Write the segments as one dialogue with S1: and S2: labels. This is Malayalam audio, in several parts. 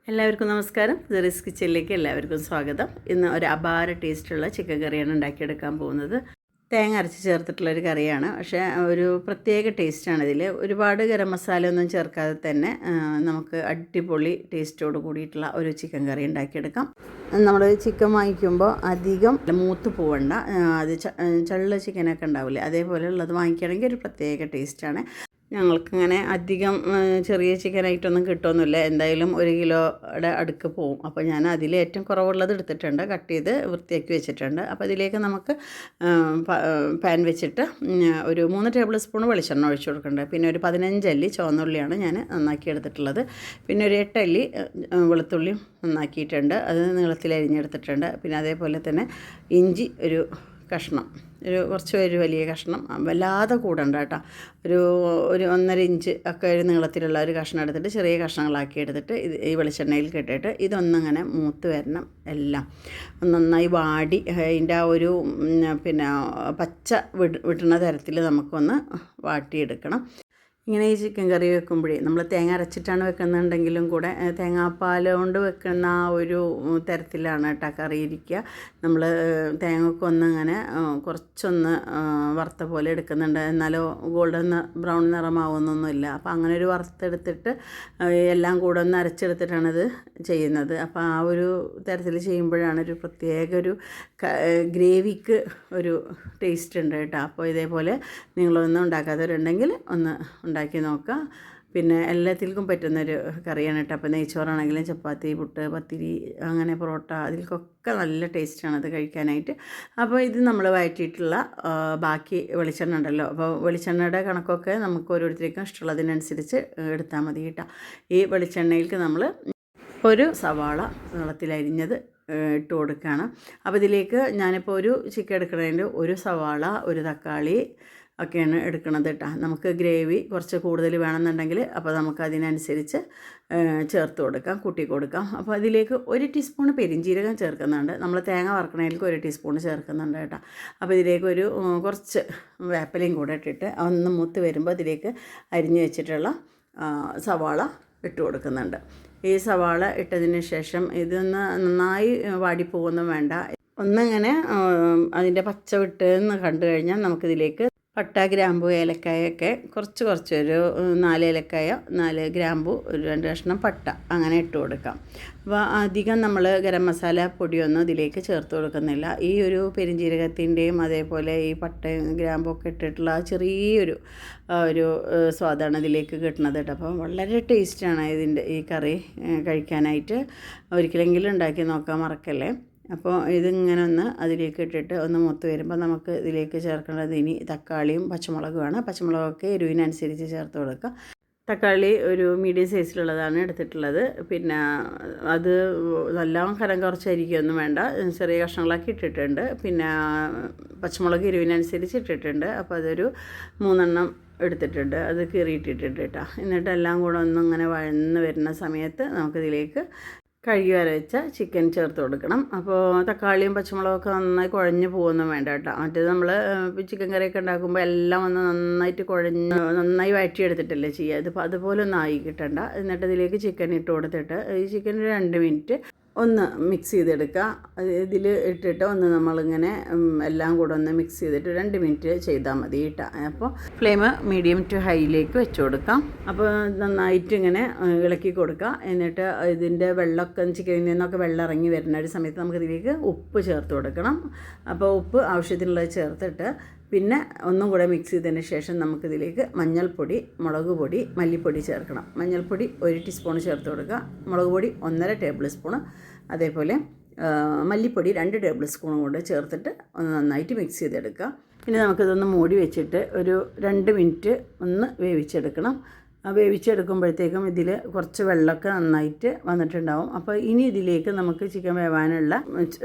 S1: എല്ലാവർക്കും നമസ്കാരം. ജെറീസ് കിച്ചണിലേക്ക് എല്ലാവർക്കും സ്വാഗതം. ഇന്ന് ഒരു അപാര ടേസ്റ്റുള്ള ചിക്കൻ കറിയാണ് ഉണ്ടാക്കിയെടുക്കാൻ പോകുന്നത്. തേങ്ങ അരച്ച് ചേർത്തിട്ടുള്ളൊരു കറിയാണ്, പക്ഷേ ഒരു പ്രത്യേക ടേസ്റ്റാണ് ഇതിൽ. ഒരുപാട് ഗരം മസാല ഒന്നും ചേർക്കാതെ തന്നെ നമുക്ക് അടിപൊളി ടേസ്റ്റോട് കൂടിയിട്ടുള്ള ഒരു ചിക്കൻ കറി ഉണ്ടാക്കിയെടുക്കാം. നമ്മൾ ചിക്കൻ വാങ്ങിക്കുമ്പോൾ അധികം മൂത്ത് പോവണ്ട, അത് ചള്ള ചിക്കനൊക്കെ ഉണ്ടാവില്ലേ, അതേപോലെ ഉള്ളത് വാങ്ങിക്കുകയാണെങ്കിൽ ഒരു പ്രത്യേക ടേസ്റ്റാണ്. ഞങ്ങൾക്കിങ്ങനെ അധികം ചെറിയ ചിക്കനായിട്ടൊന്നും കിട്ടുമൊന്നുമില്ല, എന്തായാലും 1 കിലോയുടെ അടുക്ക് പോവും. അപ്പോൾ ഞാൻ അതിൽ ഏറ്റവും കുറവുള്ളത് എടുത്തിട്ടുണ്ട്, കട്ട് ചെയ്ത് വൃത്തിയാക്കി വെച്ചിട്ടുണ്ട്. അപ്പോൾ അതിലേക്ക് നമുക്ക് പാൻ വെച്ചിട്ട് ഒരു 3 ടേബിൾ സ്പൂൺ വെളിച്ചെണ്ണ ഒഴിച്ചു കൊടുക്കുന്നുണ്ട്. പിന്നെ ഒരു 15 അല്ലി ചുവന്നുള്ളിയാണ് ഞാൻ നന്നാക്കി എടുത്തിട്ടുള്ളത്. പിന്നെ ഒരു 8 അല്ലി വെളുത്തുള്ളിയും നന്നാക്കിയിട്ടുണ്ട്, അത് നീളത്തിൽ അരിഞ്ഞെടുത്തിട്ടുണ്ട്. പിന്നെ അതേപോലെ തന്നെ ഇഞ്ചി ഒരു കഷ്ണം, ഒരു വലിയ കഷ്ണം, വല്ലാതെ കൂടണ്ട കേട്ടോ, ഒരു 1.5 ഇഞ്ച് ഒക്കെ ഒരു നീളത്തിലുള്ള ഒരു കഷ്ണം എടുത്തിട്ട് ചെറിയ കഷ്ണങ്ങളാക്കി എടുത്തിട്ട് ഈ വെളിച്ചെണ്ണയിൽ കെട്ടിയിട്ട് ഇതൊന്നിങ്ങനെ മൂത്ത് വരണം. എല്ലാം നന്നായി വാടി അതിൻ്റെ ആ ഒരു പച്ച വിടുന്ന തരത്തിൽ നമുക്കൊന്ന് വാട്ടിയെടുക്കണം. ഇങ്ങനെ ഈ ചിക്കൻ കറി വെക്കുമ്പോഴേ നമ്മൾ തേങ്ങ അരച്ചിട്ടാണ് വെക്കുന്നുണ്ടെങ്കിലും കൂടെ തേങ്ങാപ്പാൽ കൊണ്ട് വെക്കുന്ന ആ ഒരു തരത്തിലാണ് കേട്ടോ കറി ഇരിക്കുക. നമ്മൾ തേങ്ങക്കൊന്ന് ഇങ്ങനെ കുറച്ചൊന്ന് വറുത്ത പോലെ എടുക്കുന്നുണ്ട്, എന്നാലോ ഗോൾഡൻ ബ്രൗൺ നിറമാവുന്നൊന്നുമില്ല. അപ്പോൾ അങ്ങനെ ഒരു വറുത്തെടുത്തിട്ട് എല്ലാം കൂടെ ഒന്ന് അരച്ചെടുത്തിട്ടാണിത് ചെയ്യുന്നത്. അപ്പോൾ ആ ഒരു തരത്തിൽ ചെയ്യുമ്പോഴാണ് ഒരു പ്രത്യേക ഒരു ഗ്രേവിക്ക് ഒരു ടേസ്റ്റ് ഉണ്ട് കേട്ടോ. അപ്പോൾ ഇതേപോലെ നിങ്ങളൊന്നും ഉണ്ടാക്കാത്തവരുണ്ടെങ്കിൽ ഒന്ന് ഉണ്ടാക്കി നോക്കുക. പിന്നെ എല്ലാത്തിൽക്കും പറ്റുന്നൊരു കറിയാണ് കേട്ടോ. അപ്പോൾ നെയ്ച്ചോറാണെങ്കിലും ചപ്പാത്തി, പുട്ട്, പത്തിരി, അങ്ങനെ പൊറോട്ട, അതിൽക്കൊക്കെ നല്ല ടേസ്റ്റാണ് അത് കഴിക്കാനായിട്ട്. അപ്പോൾ ഇത് നമ്മൾ വഴറ്റിയിട്ടുള്ള ബാക്കി വെളിച്ചെണ്ണ ഉണ്ടല്ലോ, അപ്പോൾ വെളിച്ചെണ്ണയുടെ കണക്കൊക്കെ നമുക്ക് ഓരോരുത്തർക്കും ഇഷ്ടമുള്ളതിനനുസരിച്ച് എടുത്താൽ മതി കേട്ടോ. ഈ വെളിച്ചെണ്ണയിലേക്ക് നമ്മൾ ഒരു സവാള നീളത്തിലരിഞ്ഞത് ഇട്ട് കൊടുക്കുകയാണ്. അപ്പോൾ ഇതിലേക്ക് ഞാനിപ്പോൾ ഒരു ചിക്കൻ എടുക്കുന്നതിൻ്റെ ഒരു സവാള, ഒരു തക്കാളി ഒക്കെയാണ് എടുക്കുന്നത് കേട്ടോ. നമുക്ക് ഗ്രേവി കുറച്ച് കൂടുതൽ വേണമെന്നുണ്ടെങ്കിൽ അപ്പോൾ നമുക്ക് അതിനനുസരിച്ച് ചേർത്ത് കൊടുക്കാം, കൂട്ടി കൊടുക്കാം. അപ്പോൾ അതിലേക്ക് 1 ടീസ്പൂൺ പെരിഞ്ജീരകം ചേർക്കുന്നുണ്ട്. നമ്മൾ തേങ്ങ വറക്കണതിലേക്ക് 1 ടീസ്പൂൺ ചേർക്കുന്നുണ്ട് കേട്ടോ. അപ്പോൾ ഇതിലേക്ക് കുറച്ച് വേപ്പിലയും കൂടെ ഇട്ടിട്ട് ഒന്ന് മൂത്ത് വരുമ്പോൾ ഇതിലേക്ക് അരിഞ്ഞ് വെച്ചിട്ടുള്ള സവാള ഇട്ട് കൊടുക്കുന്നുണ്ട്. ഈ സവാള ഇട്ടതിന് ശേഷം ഇതൊന്ന് നന്നായി വാടിപ്പോകൊന്നും വേണ്ട, ഒന്നിങ്ങനെ അതിൻ്റെ പച്ച വിട്ടെന്ന് കണ്ടു കഴിഞ്ഞാൽ നമുക്കിതിലേക്ക് പട്ട, ഗ്രാമ്പു, ഏലക്കായൊക്കെ കുറച്ച് ഒരു 4 ഏലക്കായ, 4 ഗ്രാമ്പു, ഒരു 2 കഷ്ണം പട്ട അങ്ങനെ ഇട്ട് കൊടുക്കാം. അപ്പോൾ അധികം നമ്മൾ ഗരം മസാല പൊടിയൊന്നും ഇതിലേക്ക് ചേർത്ത് കൊടുക്കുന്നില്ല. ഈ ഒരു പെരിഞ്ജീരകത്തിൻ്റെയും അതേപോലെ ഈ പട്ടയും ഗ്രാമ്പും ഒക്കെ ഇട്ടിട്ടുള്ള ചെറിയൊരു സ്വാദാണ് ഇതിലേക്ക് കിട്ടുന്നത് കേട്ടോ. അപ്പോൾ വളരെ ടേസ്റ്റാണ് ഈ കറി കഴിക്കാനായിട്ട്. ഒരിക്കലെങ്കിലും ഉണ്ടാക്കി നോക്കാൻ മറക്കല്ലേ. അപ്പോൾ ഇതിങ്ങനെ ഒന്ന് അതിലേക്ക് ഇട്ടിട്ട് ഒന്ന് മൂത്ത് വരുമ്പോൾ നമുക്ക് ഇതിലേക്ക് ചേർക്കേണ്ടത് ഇനി തക്കാളിയും പച്ചമുളകുമാണ്. പച്ചമുളകൊക്കെ എരിവിനനുസരിച്ച് ചേർത്ത് കൊടുക്കുക. തക്കാളി ഒരു മീഡിയം സൈസിലുള്ളതാണ് എടുത്തിട്ടുള്ളത്. പിന്നെ അത് എല്ലാം കനം കുറച്ചായിരിക്കുമൊന്നും വേണ്ട, ചെറിയ കഷ്ണങ്ങളാക്കി ഇട്ടിട്ടുണ്ട്. പിന്നെ പച്ചമുളക് എരിവിനനുസരിച്ച് ഇട്ടിട്ടുണ്ട്. അപ്പോൾ അതൊരു 3 എണ്ണം എടുത്തിട്ടുണ്ട്, അത് കീറിയിട്ടിട്ടുണ്ട് കേട്ടോ. എന്നിട്ട് എല്ലാം കൂടെ ഒന്നിങ്ങനെ വഴന്ന് വരുന്ന സമയത്ത് നമുക്കിതിലേക്ക് കഴുകി വരച്ച ചിക്കൻ ചേർത്ത് കൊടുക്കണം. അപ്പോൾ തക്കാളിയും പച്ചമുളകൊക്കെ നന്നായി കുഴഞ്ഞ് പോകുന്നു വേണ്ട കേട്ടോ. മറ്റേത് നമ്മൾ ചിക്കൻ കറിയൊക്കെ ഉണ്ടാക്കുമ്പോൾ എല്ലാം ഒന്ന് നന്നായിട്ട് നന്നായി വഴറ്റിയെടുത്തിട്ടല്ലേ ചെയ്യുക. ഇതിപ്പോൾ അതുപോലെ ഒന്നും ആയി കിട്ടണ്ട. എന്നിട്ട് ഇതിലേക്ക് ചിക്കൻ ഇട്ട് കൊടുത്തിട്ട് ഈ ചിക്കൻ 2 മിനിറ്റ് ഒന്ന് മിക്സ് ചെയ്തെടുക്കുക. ഇതിൽ ഇട്ടിട്ട് ഒന്ന് നമ്മളിങ്ങനെ എല്ലാം കൂടെ ഒന്ന് മിക്സ് ചെയ്തിട്ട് 2 മിനിറ്റ് ചെയ്താൽ മതി കേട്ടോ. അപ്പോൾ ഫ്ലെയിം മീഡിയം ടു ഹൈയിലേക്ക് വെച്ച് കൊടുക്കാം. അപ്പോൾ നന്നായിട്ട് ഇങ്ങനെ ഇളക്കി കൊടുക്കുക. എന്നിട്ട് ഇതിൻ്റെ വെള്ളമൊക്കെ ചിക്കനിൽ നിന്നൊക്കെ വെള്ളം ഇറങ്ങി വരുന്ന ഒരു സമയത്ത് നമുക്കിതിലേക്ക് ഉപ്പ് ചേർത്ത് കൊടുക്കണം. അപ്പോൾ ഉപ്പ് ആവശ്യത്തിനുള്ളത് ചേർത്തിട്ട് പിന്നെ ഒന്നും കൂടെ മിക്സ് ചെയ്തതിന് ശേഷം നമുക്കിതിലേക്ക് മഞ്ഞൾപ്പൊടി, മുളക് പൊടി, മല്ലിപ്പൊടി ചേർക്കണം. മഞ്ഞൾപ്പൊടി 1 ടീസ്പൂൺ ചേർത്ത് കൊടുക്കുക, മുളക് പൊടി 1.5 ടേബിൾ സ്പൂൺ, അതേപോലെ മല്ലിപ്പൊടി 2 ടേബിൾ സ്പൂൺ കൊണ്ട് ചേർത്തിട്ട് ഒന്ന് നന്നായിട്ട് മിക്സ് ചെയ്തെടുക്കുക. പിന്നെ നമുക്കിതൊന്ന് മൂടി വെച്ചിട്ട് ഒരു 2 മിനിറ്റ് ഒന്ന് വേവിച്ചെടുക്കണം. വേവിച്ചെടുക്കുമ്പോഴത്തേക്കും ഇതിൽ കുറച്ച് വെള്ളമൊക്കെ നന്നായിട്ട് വന്നിട്ടുണ്ടാവും. അപ്പോൾ ഇനി ഇതിലേക്ക് നമുക്ക് ചിക്കൻ വേവാനുള്ള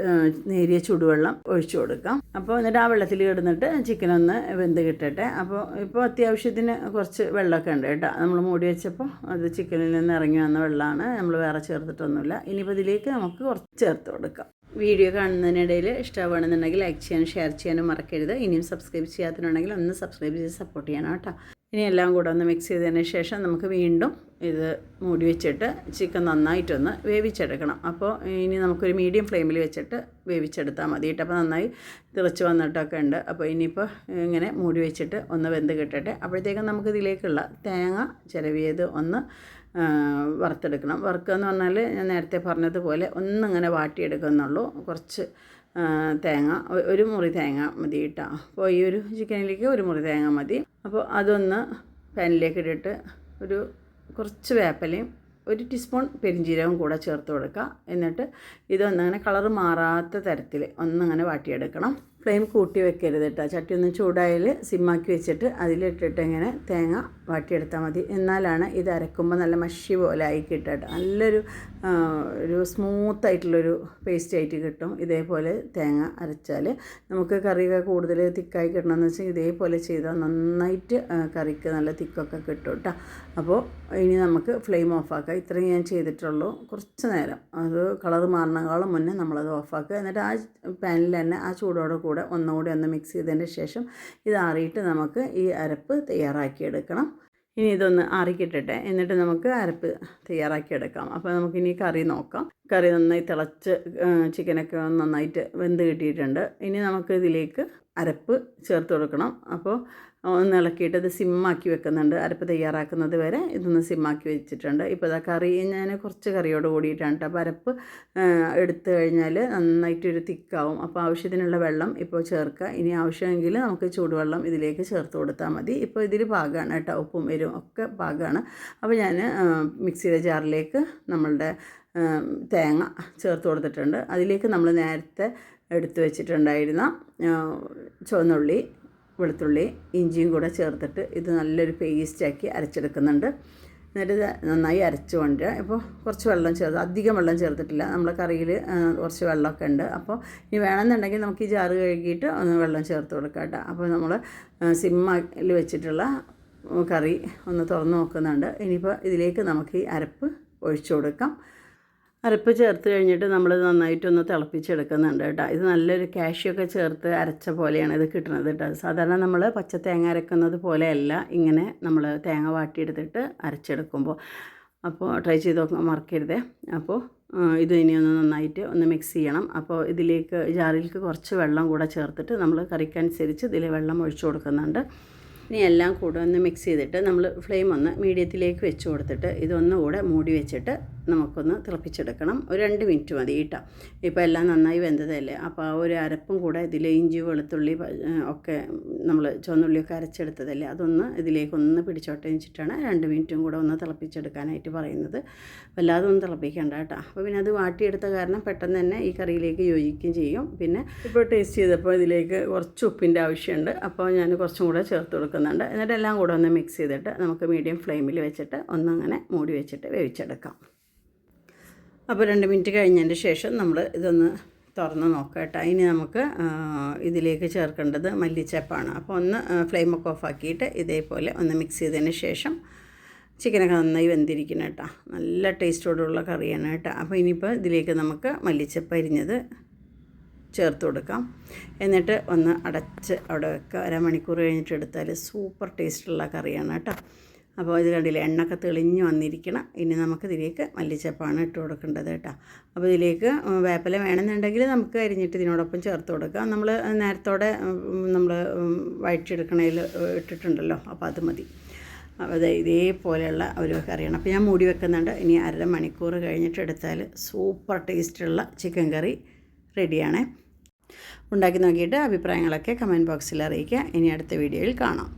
S1: നേരിയ ചൂടുവെള്ളം ഒഴിച്ചു കൊടുക്കാം. അപ്പോൾ എന്നിട്ട് ആ വെള്ളത്തിൽ കിടന്നിട്ട് ചിക്കനൊന്ന് വെന്ത് കിട്ടട്ടെ. ഇപ്പോൾ അത്യാവശ്യത്തിന് കുറച്ച് വെള്ളമൊക്കെ ഉണ്ട് കേട്ടോ. നമ്മൾ മൂടി വെച്ചപ്പോൾ അത് ചിക്കനിൽ നിന്ന് ഇറങ്ങി വന്ന വെള്ളമാണ്, നമ്മൾ വേറെ ചേർത്തിട്ടൊന്നുമില്ല. ഇനിയിപ്പോൾ ഇതിലേക്ക് നമുക്ക് കുറച്ച് ചേർത്ത് കൊടുക്കാം. വീഡിയോ കാണുന്നതിനിടയിൽ ഇഷ്ടമാണെന്നുണ്ടെങ്കിൽ ലൈക്ക് ചെയ്യാനും ഷെയർ ചെയ്യാനും മറക്കരുത്. ഇനിയും സബ്സ്ക്രൈബ് ചെയ്യാത്തതുണ്ടെങ്കിൽ ഒന്ന് സബ്സ്ക്രൈബ് ചെയ്ത് സപ്പോർട്ട് ചെയ്യണം കേട്ടോ. ഇനി എല്ലാം കൂടെ ഒന്ന് മിക്സ് ചെയ്തതിന് ശേഷം നമുക്ക് വീണ്ടും ഇത് മൂടി വെച്ചിട്ട് ചിക്കൻ നന്നായിട്ടൊന്ന് വേവിച്ചെടുക്കണം. അപ്പോൾ ഇനി നമുക്കൊരു മീഡിയം ഫ്ലെയിമിൽ വെച്ചിട്ട് വേവിച്ചെടുത്താൽ മതി. അപ്പോൾ നന്നായി തിളച്ച് വന്നിട്ടൊക്കെ ഉണ്ട്. അപ്പോൾ ഇനിയിപ്പോൾ ഇങ്ങനെ മൂടി വെച്ചിട്ട് ഒന്ന് വെന്ത് കിട്ടട്ടെ. അപ്പോഴത്തേക്കും നമുക്ക് ഇതിലേക്കുള്ള തേങ്ങ ചിരവിയത് ഒന്ന് വറുത്തെടുക്കണം. വറുക്കുക എന്ന് പറഞ്ഞാൽ ഞാൻ നേരത്തെ പറഞ്ഞതുപോലെ ഒന്നിങ്ങനെ വാട്ടിയെടുക്കുന്നുള്ളൂ. കുറച്ച് തേങ്ങ, ഒരു മുറി തേങ്ങ മതി കേട്ടോ. അപ്പോൾ ഈ ഒരു ചിക്കനിലേക്ക് ഒരു മുറി തേങ്ങ മതി. അപ്പോൾ അതൊന്ന് പാനിലേക്ക് ഇട്ടിട്ട് ഒരു കുറച്ച് വേപ്പിലയും 1 ടീസ്പൂൺ പെരിഞ്ജീരകവും കൂടെ ചേർത്ത് കൊടുക്കുക. എന്നിട്ട് ഇതൊന്നങ്ങനെ കളറ് മാറാത്ത തരത്തിൽ ഒന്നങ്ങനെ വാട്ടിയെടുക്കണം. ഫ്ലെയിം കൂട്ടി വെക്കരുത് കേട്ടോ. ചട്ടി ഒന്ന് ചൂടായാൽ സിമ്മാക്കി വെച്ചിട്ട് അതിലിട്ടിട്ട് ഇങ്ങനെ തേങ്ങ വാട്ടിയെടുത്താൽ മതി. എന്നാലാണ് ഇത് അരക്കുമ്പോൾ നല്ല മഷി പോലെ ആയി കിട്ടുക. നല്ലൊരു ഒരു സ്മൂത്തായിട്ടുള്ളൊരു പേസ്റ്റ് ആയിട്ട് കിട്ടും. ഇതേപോലെ തേങ്ങ അരച്ചാൽ നമുക്ക് കറിയൊക്കെ കൂടുതൽ തിക്കായി കിട്ടണമെന്ന് വെച്ചാൽ ഇതേപോലെ ചെയ്താൽ നന്നായിട്ട് കറിക്ക് നല്ല തിക്കൊക്കെ കിട്ടും കേട്ടോ. അപ്പോൾ ഇനി നമുക്ക് ഫ്ലെയിം ഓഫാക്കാം. ഇത്രയും ഞാൻ ചെയ്തിട്ടുള്ളൂ. കുറച്ച് നേരം അത് കളറ് മാറുന്നതിനേക്കാളും മുന്നേ നമ്മളത് ഓഫാക്കുക. എന്നിട്ട് ആ പാനിൽ തന്നെ ആ ചൂടോടെ കൂടെ ഒന്നുകൂടി ഒന്ന് മിക്സ് ചെയ്തതിന് ശേഷം ഇത് ആറിയിട്ട് നമുക്ക് ഈ അരപ്പ് തയ്യാറാക്കിയെടുക്കണം. ഇനി ഇതൊന്ന് ആറിക്കിട്ടട്ടെ. എന്നിട്ട് നമുക്ക് അരപ്പ് തയ്യാറാക്കിയെടുക്കാം. അപ്പോൾ നമുക്കിനി കറി നോക്കാം. കറി നന്നായി തിളച്ച് ചിക്കനൊക്കെ നന്നായിട്ട് വെന്ത് കിട്ടിയിട്ടുണ്ട്. ഇനി നമുക്ക് ഇതിലേക്ക് അരപ്പ് ചേർത്ത് കൊടുക്കണം. അപ്പോൾ ഒന്ന് ഇളക്കിയിട്ട് ഇത് സിമ്മാക്കി വെക്കുന്നുണ്ട്. അരപ്പ് തയ്യാറാക്കുന്നത് വരെ ഇതൊന്ന് സിമ്മാക്കി വെച്ചിട്ടുണ്ട്. ഇപ്പോൾ ഇതാ കറി ഞാൻ കുറച്ച് കറിയോട് കൂടിയിട്ടാണ് കേട്ടോ. അപ്പോൾ അരപ്പ് എടുത്തു കഴിഞ്ഞാൽ നന്നായിട്ടൊരു തിക്കാവും. അപ്പോൾ ആവശ്യത്തിനുള്ള വെള്ളം ഇപ്പോൾ ചേർക്കുക. ഇനി ആവശ്യമെങ്കിൽ നമുക്ക് ചൂടുവെള്ളം ഇതിലേക്ക് ചേർത്ത് കൊടുത്താൽ മതി. ഇപ്പോൾ ഇതിൽ പാകമാണ് കേട്ടോ. ഉപ്പും എരിവും ഒക്കെ പാകമാണ്. അപ്പോൾ ഞാൻ മിക്സ് ചെയ്ത ജാറിലേക്ക് നമ്മളുടെ തേങ്ങ ചേർത്ത് കൊടുത്തിട്ടുണ്ട്. അതിലേക്ക് നമ്മൾ നേരത്തെ എടുത്തു വെച്ചിട്ടുണ്ടായിരുന്ന ചുവന്നുള്ളി, വെളുത്തുള്ളി, ഇഞ്ചിയും കൂടെ ചേർത്തിട്ട് ഇത് നല്ലൊരു പേസ്റ്റാക്കി അരച്ചെടുക്കുന്നുണ്ട്. എന്നിട്ട് നന്നായി അരച്ച് കൊണ്ടുവരിക. ഇപ്പോൾ കുറച്ച് വെള്ളം ചേർത്ത്, അധികം വെള്ളം ചേർത്തിട്ടില്ല. നമ്മളെ കറിയിൽ കുറച്ച് വെള്ളമൊക്കെ ഉണ്ട്. അപ്പോൾ ഇനി വേണമെന്നുണ്ടെങ്കിൽ നമുക്ക് ഈ ജാറ് കഴുകിയിട്ട് ഒന്ന് വെള്ളം ചേർത്ത് കൊടുക്കാം കേട്ടോ. അപ്പോൾ നമ്മൾ സിമ്മിൽ വെച്ചിട്ടുള്ള കറി ഒന്ന് തുറന്ന് നോക്കുന്നുണ്ട്. ഇനിയിപ്പോൾ ഇതിലേക്ക് നമുക്ക് ഈ അരപ്പ് ഒഴിച്ചു കൊടുക്കാം. അരപ്പ് ചേർത്ത് കഴിഞ്ഞിട്ട് നമ്മൾ നന്നായിട്ടൊന്ന് തിളപ്പിച്ചെടുക്കുന്നുണ്ട് കേട്ടോ. ഇത് നല്ലൊരു കാഷ്യൊക്കെ ചേർത്ത് അരച്ച പോലെയാണ് ഇത് കിട്ടുന്നത് കേട്ടോ. സാധാരണ നമ്മൾ പച്ച തേങ്ങ അരക്കുന്നത് പോലെയല്ല ഇങ്ങനെ നമ്മൾ തേങ്ങ വാട്ടിയെടുത്തിട്ട് അരച്ചെടുക്കുമ്പോൾ. അപ്പോൾ ട്രൈ ചെയ്ത് നോക്കാൻ മറക്കരുതേ. അപ്പോൾ ഇത് ഇനിയൊന്ന് നന്നായിട്ട് ഒന്ന് മിക്സ് ചെയ്യണം. അപ്പോൾ ഇതിലേക്ക് ജാറിലേക്ക് കുറച്ച് വെള്ളം കൂടെ ചേർത്തിട്ട് നമ്മൾ കറിക്കനുസരിച്ച് ഇതിൽ വെള്ളം ഒഴിച്ചു കൊടുക്കുന്നുണ്ട്. ഇനി എല്ലാം കൂടെ ഒന്ന് മിക്സ് ചെയ്തിട്ട് നമ്മൾ ഫ്ലെയിം ഒന്ന് മീഡിയത്തിലേക്ക് വെച്ച് കൊടുത്തിട്ട് ഇതൊന്നുകൂടെ മൂടി വെച്ചിട്ട് നമുക്കൊന്ന് തിളപ്പിച്ചെടുക്കണം. ഒരു 2 മിനിറ്റ് മതി കേട്ടോ. ഇപ്പോൾ എല്ലാം നന്നായി വെന്തതല്ലേ. അപ്പോൾ ആ ഒരു അരപ്പും കൂടെ ഇതിൽ ഇഞ്ചി, വെളുത്തുള്ളി ഒക്കെ നമ്മൾ ചുവന്നുള്ളിയൊക്കെ അരച്ചെടുത്തതല്ലേ, അതൊന്ന് ഇതിലേക്കൊന്ന് പിടിച്ചോട്ടെ വെച്ചിട്ടാണ് 2 മിനിറ്റും കൂടെ ഒന്ന് തിളപ്പിച്ചെടുക്കാനായിട്ട് പറയുന്നത്. വല്ലാതെ ഒന്നും തിളപ്പിക്കേണ്ട കേട്ടോ. അപ്പോൾ പിന്നെ അത് വാട്ടിയെടുത്ത കാരണം പെട്ടെന്ന് തന്നെ ഈ കറിയിലേക്ക് യോജിക്കുകയും ചെയ്യും. പിന്നെ ഇപ്പോൾ ടേസ്റ്റ് ചെയ്തപ്പോൾ ഇതിലേക്ക് കുറച്ച് ഉപ്പിൻ്റെ ആവശ്യമുണ്ട്. അപ്പോൾ ഞാൻ കുറച്ചും കൂടെ ചേർത്ത് കൊടുക്കുന്നുണ്ട്. എന്നിട്ട് എല്ലാം കൂടെ ഒന്ന് മിക്സ് ചെയ്തിട്ട് നമുക്ക് മീഡിയം ഫ്ലെയിമിൽ വെച്ചിട്ട് ഒന്നങ്ങനെ മൂടി വെച്ചിട്ട് വേവിച്ചെടുക്കാം. അപ്പോൾ 2 മിനിറ്റ് കഴിഞ്ഞതിന് ശേഷം നമ്മൾ ഇതൊന്ന് തുറന്ന് നോക്കാം കേട്ടോ. ഇനി നമുക്ക് ഇതിലേക്ക് ചേർക്കേണ്ടത് മല്ലിച്ചപ്പാണ്. അപ്പോൾ ഒന്ന് ഫ്ലെയിമൊക്കെ ഓഫാക്കിയിട്ട് ഇതേപോലെ ഒന്ന് മിക്സ് ചെയ്തതിന് ശേഷം ചിക്കനൊക്കെ നന്നായി വെന്തിരിക്കണം കേട്ടോ. നല്ല ടേസ്റ്റോടുള്ള കറിയാണ് കേട്ടോ. അപ്പോൾ ഇനിയിപ്പോൾ ഇതിലേക്ക് നമുക്ക് മല്ലിച്ചപ്പ് അരിഞ്ഞത് ചേർത്ത് കൊടുക്കാം. എന്നിട്ട് ഒന്ന് അടച്ച് അവിടെ വെക്കുക. 1/2 മണിക്കൂർ കഴിഞ്ഞിട്ട് എടുത്താൽ സൂപ്പർ ടേസ്റ്റുള്ള കറിയാണ് കേട്ടോ. അപ്പോൾ ഇത് കണ്ടില്ലേ, എണ്ണയൊക്കെ തെളിഞ്ഞ് വന്നിരിക്കണം. ഇനി നമുക്കിതിലേക്ക് മല്ലിച്ചപ്പാണ് ഇട്ട് കൊടുക്കേണ്ടത് കേട്ടോ. അപ്പോൾ ഇതിലേക്ക് വേപ്പില വേണമെന്നുണ്ടെങ്കിൽ നമുക്ക് അരിഞ്ഞിട്ട് ഇതിനോടൊപ്പം ചേർത്ത് കൊടുക്കാം. നമ്മൾ നേരത്തോടെ നമ്മൾ വഴറ്റിയെടുക്കണതിൽ ഇട്ടിട്ടുണ്ടല്ലോ, അപ്പോൾ അത് മതി. അത് ഇതേപോലെയുള്ള ഒരു കറിയാണ്. അപ്പോൾ ഞാൻ മൂടി വെക്കുന്നുണ്ട്. ഇനി 1/2 മണിക്കൂർ കഴിഞ്ഞിട്ട് എടുത്താൽ സൂപ്പർ ടേസ്റ്റുള്ള ചിക്കൻ കറി റെഡിയാണ്. ഉണ്ടാക്കി നോക്കിയിട്ട് അഭിപ്രായങ്ങളൊക്കെ കമൻറ്റ് ബോക്സിൽ അറിയിക്കുക. ഇനി അടുത്ത വീഡിയോയിൽ കാണാം.